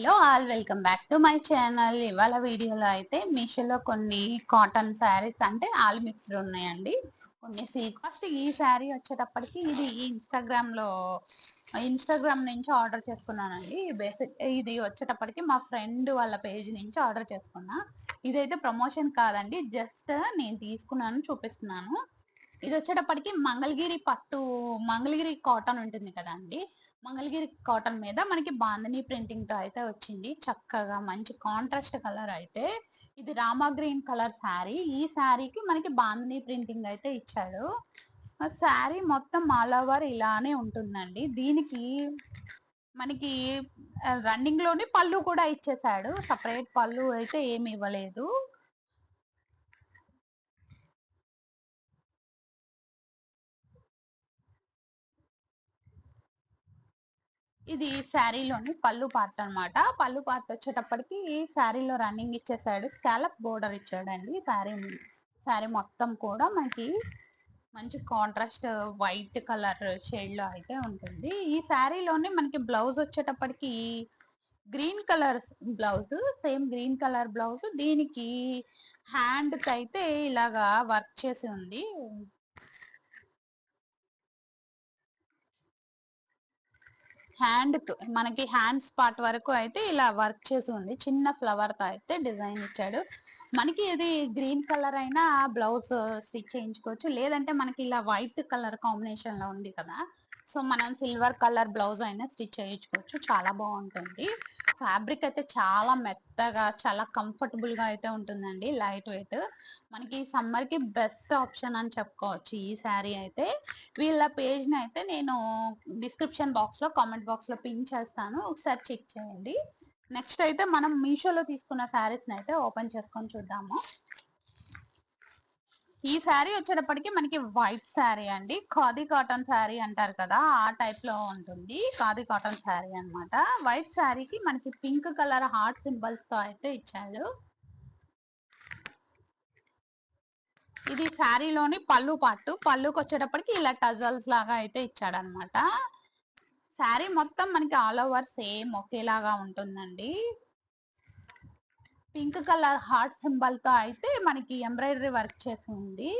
Hello all, welcome back to my channel. ఇవాళ వీడియోలో అయితే మీషోలో కొన్ని కాటన్ శారీస్ అంటే ఆల్ మిక్స్డ్ ఉన్నాయండి. కొన్ని ఫస్ట్ ఈ శారీ వచ్చేటప్పటికి ఇది ఇన్స్టాగ్రామ్ నుంచి ఆర్డర్ చేసుకున్నానండి. ఇది వచ్చేటప్పటికి మా ఫ్రెండ్ వాళ్ళ పేజ్ నుంచి ఆర్డర్ చేసుకున్నా. ఇదైతే ప్రమోషన్ కాదండి, జస్ట్ నేను తీసుకున్నాను చూపిస్తున్నాను. ఇది వచ్చేటప్పటికి మంగళగిరి కాటన్ ఉంటుంది కదా అండి. మంగళగిరి కాటన్ మీద మనకి బాందని ప్రింటింగ్ తో అయితే వచ్చింది. చక్కగా మంచి కాంట్రాస్ట్ కలర్ అయితే ఇది రామా గ్రీన్ కలర్ శారీ. ఈ శారీకి మనకి బాందని ప్రింటింగ్ అయితే ఇచ్చాడు. శారీ మొత్తం ఆల్ ఓవర్ ఇలానే ఉంటుందండి. దీనికి మనకి రన్నింగ్ లోనే పళ్ళు కూడా ఇచ్చేసాడు. సపరేట్ పళ్ళు అయితే ఏమి ఇవ్వలేదు. ఇది శారీలోని పళ్ళు పార్ట్ అన్నమాట. పళ్ళు పార్ట్ వచ్చేటప్పటికి శారీలో రన్నింగ్ ఇచ్చేసాడు. స్కాలప్ బోర్డర్ ఇచ్చాడండి. శారీ మొత్తం కూడా మనకి మంచి కాంట్రాస్ట్ వైట్ కలర్ షేడ్ లో అయితే ఉంటుంది. ఈ శారీలోనే మనకి బ్లౌజ్ వచ్చేటప్పటికి green colour blouse, same green colour blouse. దీనికి హ్యాండ్ కి అయితే ఇలాగా వర్క్ చేసి ఉంది. హ్యాండ్ మనకి హ్యాండ్స్ పార్ట్ వరకు అయితే ఇలా వర్క్ చేసి ఉంది. చిన్న ఫ్లవర్ తో అయితే డిజైన్ ఇచ్చాడు. మనకి ఇది గ్రీన్ కలర్ అయినా బ్లౌజ్ స్టిచ్ చేయించుకోవచ్చు, లేదంటే మనకి ఇలా వైట్ కలర్ కాంబినేషన్ లో ఉంది కదా, సో మనం సిల్వర్ కలర్ బ్లౌజ్ అయినా స్టిచ్ చేయించుకోవచ్చు. చాలా బాగుంటుంది. ఫ్యాబ్రిక్ అయితే చాలా మెత్తగా చాలా కంఫర్టబుల్ గా అయితే ఉంటుందండి. లైట్ వెయిట్, మనకి సమ్మర్ కి బెస్ట్ ఆప్షన్ అని చెప్పుకోవచ్చు ఈ శారీ అయితే. వీళ్ళ పేజ్ ని అయితే నేను డిస్క్రిప్షన్ బాక్స్ లో కామెంట్ బాక్స్ లో పిన్ చేస్తాను, ఒకసారి చెక్ చేయండి. నెక్స్ట్ అయితే మనం మీషోలో తీసుకున్న శారీస్ ని అయితే ఓపెన్ చేసుకొని చూద్దాము. ఈ శారీ వచ్చేటప్పటికి మనకి వైట్ శారీ అండి. ఖాదీ కాటన్ శారీ అంటారు కదా, ఆ టైప్ లో ఉంటుంది. ఖాదీ కాటన్ శారీ అన్నమాట. వైట్ శారీకి మనకి పింక్ కలర్ హార్ట్ సింబల్స్ తో అయితే ఇచ్చాడు. ఇది శారీలోని పళ్ళుకి వచ్చేటప్పటికి ఇలా టజల్స్ లాగా అయితే ఇచ్చాడనమాట. శారీ మొత్తం మనకి ఆల్ ఓవర్ సేమ్ ఒకేలాగా ఉంటుందండి. పింక్ కలర్ హార్ట్ సింబల్ తో అయితే మనకి ఎంబ్రాయిడరీ వర్క్ చేసి ఉంది.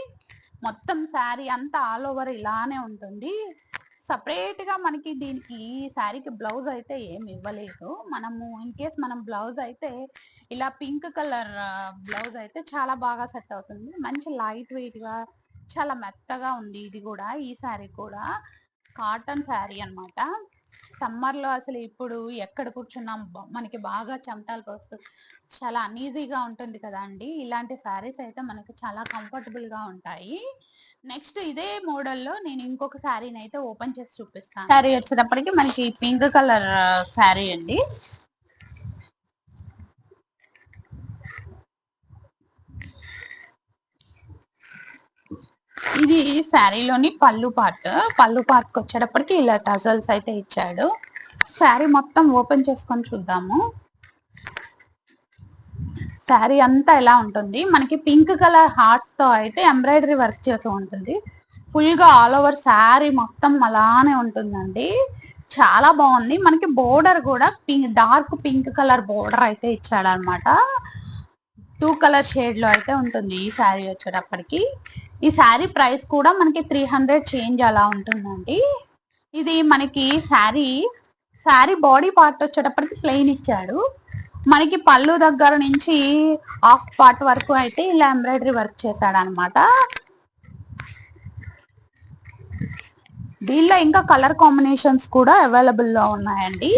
మొత్తం శారీ అంతా ఆల్ ఓవర్ ఇలానే ఉంటుంది. సపరేట్ గా మనకి దీనికి ఈ శారీకి బ్లౌజ్ అయితే ఏమి ఇవ్వలేదు. మనము ఇన్ కేస్ మనం బ్లౌజ్ అయితే ఇలా పింక్ కలర్ బ్లౌజ్ అయితే చాలా బాగా సెట్ అవుతుంది. మంచి లైట్ వెయిట్ గా చాలా మెత్తగా ఉంది. ఇది కూడా ఈ శారీ కూడా కాటన్ శారీ అన్నమాట. సమ్మర్ లో అసలు ఇప్పుడు ఎక్కడ కూర్చున్నాం మనకి బాగా చెమటలు పోస్తూ చాలా అన్ఈజీగా ఉంటుంది కదా అండి. ఇలాంటి శారీస్ అయితే మనకి చాలా కంఫర్టబుల్ గా ఉంటాయి. నెక్స్ట్ ఇదే మోడల్లో నేను ఇంకొక శారీని అయితే ఓపెన్ చేసి చూపిస్తాను. శారీ వచ్చేటప్పటికి మనకి పింక్ కలర్ శారీ అండి. ఇది శారీలోని పళ్ళు పార్ట్ వచ్చేటప్పటికి ఇలా టజల్స్ అయితే ఇచ్చాడు. శారీ మొత్తం ఓపెన్ చేసుకొని చూద్దాము. శారీ అంతా ఎలా ఉంటుంది, మనకి పింక్ కలర్ హార్ట్స్ తో అయితే ఎంబ్రాయిడరీ వర్క్ చేస్తూ ఉంటుంది. ఫుల్ గా ఆల్ ఓవర్ శారీ మొత్తం అలానే ఉంటుందండి. చాలా బాగుంది. మనకి బోర్డర్ కూడా డార్క్ పింక్ కలర్ బోర్డర్ అయితే ఇచ్చాడనమాట. 2 కలర్ షేడ్ లో అయితే ఉంటుంది ఈ శారీ వచ్చేటప్పటికి. ఈ శారీ ప్రైస్ కూడా మనకి 300 చేంజ్ అలా ఉంటుందండి. ఇది మనకి శారీ బాడీ పార్ట్ వచ్చేటప్పటికి ప్లెయిన్ ఇచ్చాడు. మనకి పళ్ళు దగ్గర నుంచి హాఫ్ పార్ట్ వరకు అయితే ఇలా ఎంబ్రాయిడరీ వర్క్ చేశాడు అనమాట. దీనిలో ఇంకా కలర్ కాంబినేషన్స్ కూడా అవైలబుల్ లో ఉన్నాయండి.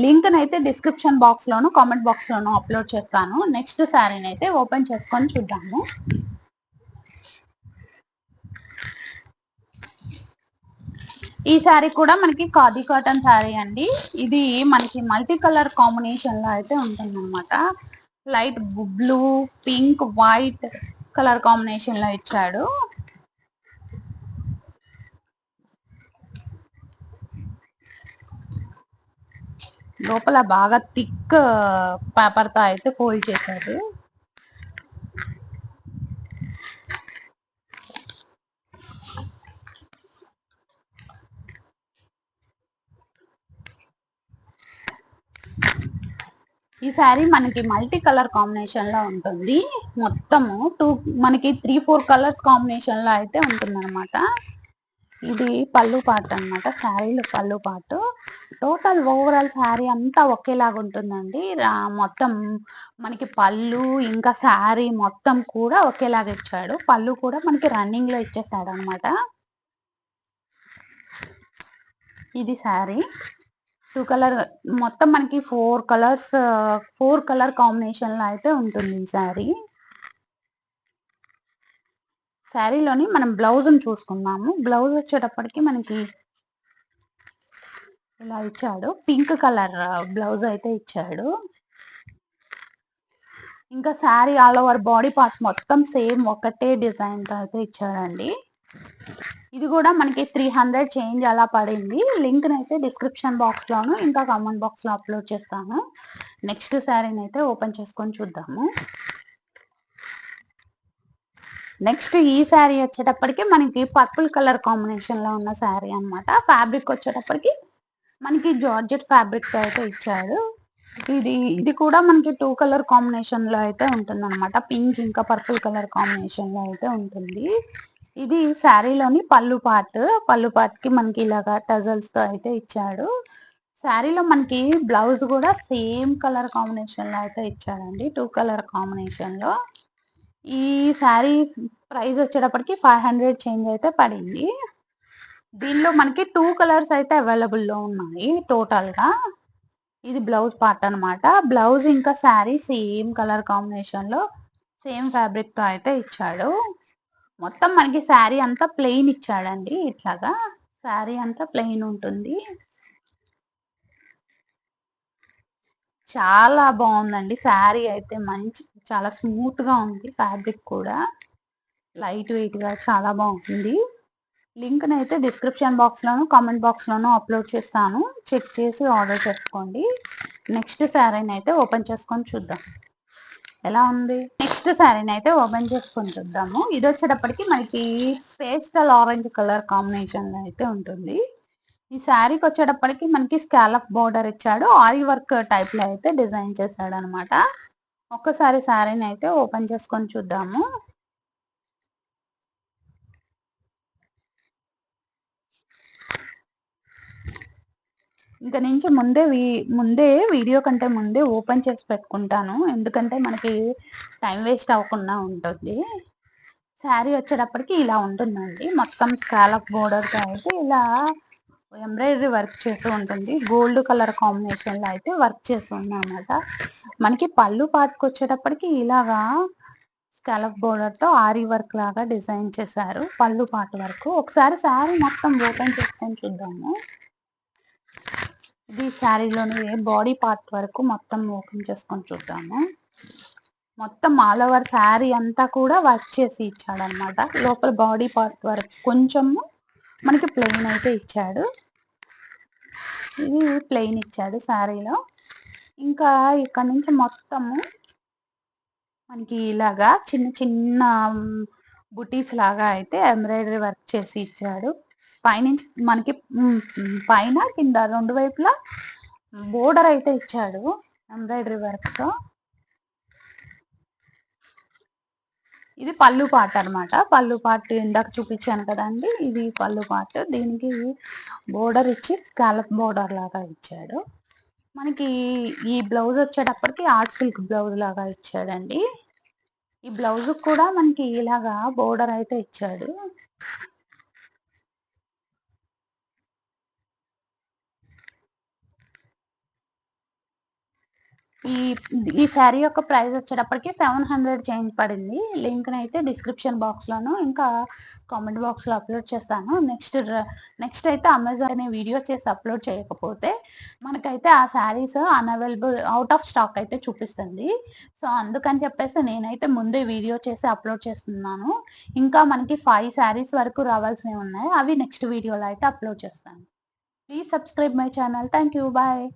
లింక్ అయితే డిస్క్రిప్షన్ బాక్స్ లోను కామెంట్ బాక్స్ లోను అప్లోడ్ చేస్తాను. నెక్స్ట్ శారీని అయితే ఓపెన్ చేసుకొని చూద్దాము. ఈ శారీ కూడా మనకి ఖాదీ కాటన్ శారీ అండి. ఇది మనకి మల్టీ కలర్ కాంబినేషన్ లో అయితే ఉంటుంది అనమాట. Light blue, pink, white colour combination లో ఇచ్చాడు. లోపల బాగా థిక్ పేపర్ తో అయితే ఫోల్డ్ చేశారు. ఈ శారీ మనకి మల్టీ కలర్ కాంబినేషన్ లో ఉంటుంది. మొత్తము మనకి 3-4 కలర్స్ కాంబినేషన్ లో అయితే ఉంటుంది అనమాట. ఇది పళ్ళు పార్ట్ అనమాట, శారీలో పళ్ళు పార్ట్. టోటల్ ఓవరాల్ శారీ అంతా ఒకేలాగా ఉంటుందండి. మొత్తం మనకి పళ్ళు ఇంకా శారీ మొత్తం కూడా ఒకేలాగా ఇచ్చాడు. పళ్ళు కూడా మనకి రన్నింగ్ లో ఇచ్చేసాడు అనమాట. ఇది శారీ 2 కలర్, మొత్తం మనకి 4 కలర్ కాంబినేషన్ లో అయితే ఉంటుంది ఈ శారీ. శారీలోని మనం బ్లౌజ్ చూసుకున్నాము. బ్లౌజ్ వచ్చేటప్పటికి మనకి ఇలా ఇచ్చాడు, పింక్ కలర్ బ్లౌజ్ అయితే ఇచ్చాడు. ఇంకా sari all over body part మొత్తం సేమ్ ఒకటే డిజైన్ తో అయితే ఇచ్చాడండి. ఇది కూడా మనకి 300 చేంజ్ అలా పడింది. లింక్ అయితే డిస్క్రిప్షన్ బాక్స్ లోను ఇంకా కామెంట్ బాక్స్ లో అప్లోడ్ చేస్తాను. నెక్స్ట్ శారీని అయితే ఓపెన్ చేసుకొని చూద్దాము. నెక్స్ట్ ఈ శారీ వచ్చేటప్పటికి మనకి పర్పుల్ కలర్ కాంబినేషన్ లో ఉన్న శారీ అనమాట. ఫ్యాబ్రిక్ వచ్చేటప్పటికి మనకి జార్జెట్ ఫ్యాబ్రిక్ తో అయితే ఇచ్చాడు. ఇది కూడా మనకి 2 కలర్ కాంబినేషన్ లో అయితే ఉంటుంది అనమాట. పింక్ ఇంకా పర్పుల్ కలర్ కాంబినేషన్ లో అయితే ఉంటుంది. ఇది శారీలోని పళ్ళు పార్ట్ కి మనకి ఇలాగా టజల్స్ తో అయితే ఇచ్చాడు. శారీలో మనకి బ్లౌజ్ కూడా సేమ్ కలర్ కాంబినేషన్ లో అయితే ఇచ్చాడండి, 2 కలర్ కాంబినేషన్ లో. ఈ శారీ ప్రైస్ వచ్చేటప్పటికి 500 చేంజ్ అయితే పడింది. దీనిలో మనకి 2 కలర్స్ అయితే అవైలబుల్ లో ఉన్నాయి టోటల్ గా. ఇది బ్లౌజ్ పార్ట్ అనమాట. బ్లౌజ్ ఇంకా శారీ సేమ్ కలర్ కాంబినేషన్ లో సేమ్ ఫ్యాబ్రిక్ తో అయితే ఇచ్చాడు. మొత్తం మనకి శారీ అంతా ప్లెయిన్ ఇచ్చాడండి. ఇట్లాగా శారీ అంతా ప్లెయిన్ ఉంటుంది. చాలా బాగుందండి శారీ అయితే, మంచి చాలా స్మూత్ గా ఉంది. ఫ్యాబ్రిక్ కూడా లైట్ వెయిట్ గా చాలా బాగుంది. లింక్ అయితే డిస్క్రిప్షన్ బాక్స్ లోను కామెంట్ బాక్స్ లోను అప్లోడ్ చేస్తాను. చెక్ చేసి ఆర్డర్ చేసుకోండి. నెక్స్ట్ శారీని అయితే ఓపెన్ చేసుకొని చూద్దాం ఎలా ఉంది. నెక్స్ట్ శారీని అయితే ఓపెన్ చేసుకొని చూద్దాము. ఇది వచ్చేటప్పటికి మనకి పేస్టల్ ఆరెంజ్ కలర్ కాంబినేషన్ లో అయితే ఉంటుంది. ఈ శారీకి వచ్చేటప్పటికి మనకి స్కాలప్ బోర్డర్ ఇచ్చాడు. ఆరి వర్క్ టైప్ లో అయితే డిజైన్ చేశాడు అనమాట. ఒక్కసారి శారీని అయితే ఓపెన్ చేసుకొని చూద్దాము. ఇంకా నుంచి ముందే వీడియో కంటే ముందే ఓపెన్ చేసి పెట్టుకుంటాను, ఎందుకంటే మనకి టైం వేస్ట్ అవ్వకుండా ఉంటుంది. శారీ వచ్చేటప్పటికి ఇలా ఉంటుందండి. మొత్తం స్కాలప్ బోర్డర్ తో అయితే ఇలా ఎంబ్రాయిడరీ వర్క్ చేసి ఉంటుంది. గోల్డ్ కలర్ కాంబినేషన్ లో అయితే వర్క్ చేసి ఉంది అనమాట. మనకి పళ్ళు పాటుకు వచ్చేటప్పటికి ఇలాగా స్కాలప్ బోర్డర్ తో ఆరి వర్క్ లాగా డిజైన్ చేశారు పళ్ళు పాటు వరకు. ఒకసారి శారీ మొత్తం ఓపెన్ చేసుకొని చూద్దాము. ఇది శారీలోని బాడీ పార్ట్ వరకు మొత్తం ఓపెన్ చేసుకొని చూద్దాము. మొత్తం ఆల్ ఓవర్ శారీ అంతా కూడా వర్క్ చేసి ఇచ్చాడనమాట. లోపల బాడీ పార్ట్ వరకు కొంచెము మనకి ప్లెయిన్ అయితే ఇచ్చాడు. ఇది ప్లెయిన్ ఇచ్చాడు శారీలో. ఇంకా ఇక్కడ నుంచి మొత్తము మనకి ఇలాగా చిన్న చిన్న బుటీస్ లాగా అయితే ఎంబ్రాయిడరీ వర్క్ చేసి ఇచ్చాడు. పైనుంచి మనకి పైన కింద రెండు వైపులా బోర్డర్ అయితే ఇచ్చాడు ఎంబ్రాయిడరీ వర్క్ తో. ఇది పళ్ళు పార్ట్ అనమాట. పళ్ళు పార్ట్ ఇందాక చూపించాను కదండి, ఇది పళ్ళు పార్ట్. దీనికి బోర్డర్ ఇచ్చి స్కాలప్ బోర్డర్ లాగా ఇచ్చాడు. మనకి ఈ బ్లౌజ్ వచ్చేటప్పటికి ఆర్ట్ సిల్క్ బ్లౌజ్ లాగా ఇచ్చాడండి. ఈ బ్లౌజ్ కూడా మనకి ఇలాగా బోర్డర్ అయితే ఇచ్చాడు. ఈ శారీ యొక్క ప్రైస్ వచ్చేటప్పటికి 700 చేంజ్ పడింది. లింక్ అయితే డిస్క్రిప్షన్ బాక్స్ లోను ఇంకా కామెంట్ బాక్స్ లో అప్లోడ్ చేస్తాను. నెక్స్ట్ అయితే అమెజాన్ అనే వీడియో చేసి అప్లోడ్ చేయకపోతే మనకైతే ఆ saris unavailable, out of stock అయితే చూపిస్తుంది. సో అందుకని చెప్పేసి నేనైతే ముందే వీడియో చేసి అప్లోడ్ చేస్తున్నాను. ఇంకా మనకి 5 శారీస్ వరకు రావాల్సినవి ఉన్నాయి. అవి నెక్స్ట్ వీడియోలో అయితే అప్లోడ్ చేస్తాను. Please subscribe my channel. Thank you. Bye.